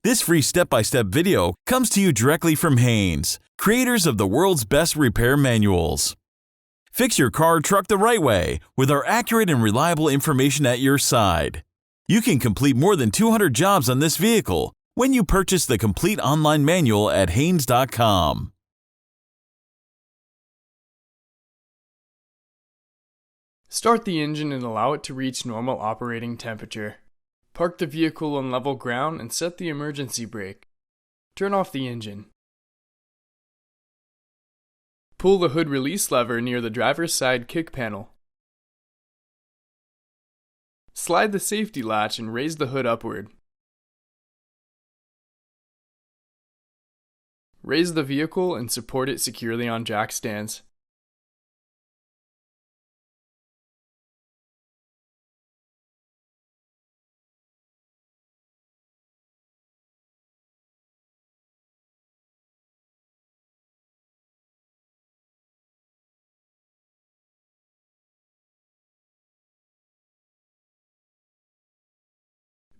This free step-by-step video comes to you directly from Haynes, creators of the world's best repair manuals. Fix your car or truck the right way with our accurate and reliable information at your side. You can complete more than 200 jobs on this vehicle when you purchase the complete online manual at Haynes.com. Start the engine and allow it to reach normal operating temperature. Park the vehicle on level ground and set the emergency brake. Turn off the engine. Pull the hood release lever near the driver's side kick panel. Slide the safety latch and raise the hood upward. Raise the vehicle and support it securely on jack stands.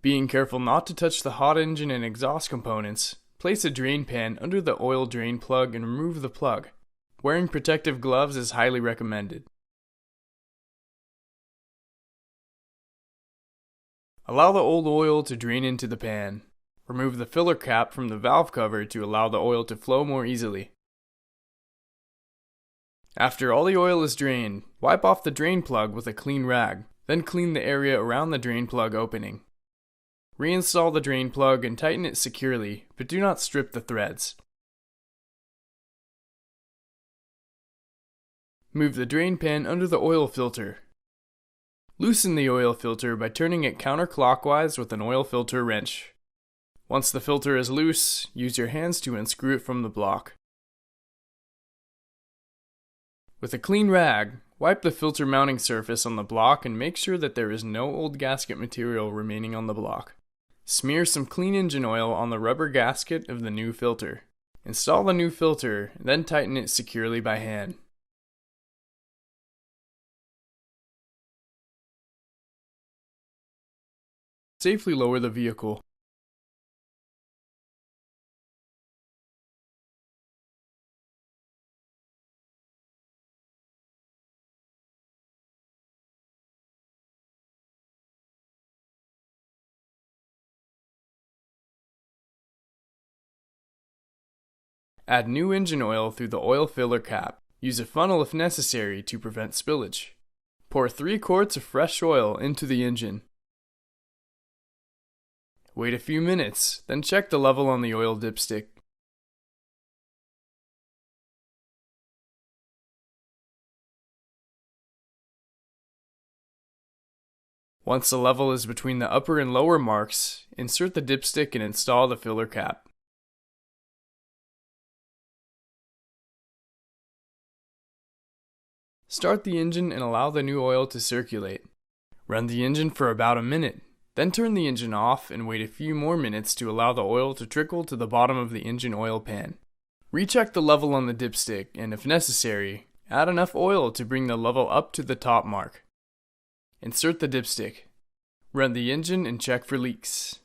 Being careful not to touch the hot engine and exhaust components, place a drain pan under the oil drain plug and remove the plug. Wearing protective gloves is highly recommended. Allow the old oil to drain into the pan. Remove the filler cap from the valve cover to allow the oil to flow more easily. After all the oil is drained, wipe off the drain plug with a clean rag, then clean the area around the drain plug opening. Reinstall the drain plug and tighten it securely, but do not strip the threads. Move the drain pan under the oil filter. Loosen the oil filter by turning it counterclockwise with an oil filter wrench. Once the filter is loose, use your hands to unscrew it from the block. With a clean rag, wipe the filter mounting surface on the block and make sure that there is no old gasket material remaining on the block. Smear some clean engine oil on the rubber gasket of the new filter. Install the new filter, then tighten it securely by hand. Safely lower the vehicle. Add new engine oil through the oil filler cap. Use a funnel if necessary to prevent spillage. Pour 3 quarts of fresh oil into the engine. Wait a few minutes, then check the level on the oil dipstick. Once the level is between the upper and lower marks, insert the dipstick and install the filler cap. Start the engine and allow the new oil to circulate. Run the engine for about a minute, then turn the engine off and wait a few more minutes to allow the oil to trickle to the bottom of the engine oil pan. Recheck the level on the dipstick and, if necessary, add enough oil to bring the level up to the top mark. Insert the dipstick. Run the engine and check for leaks.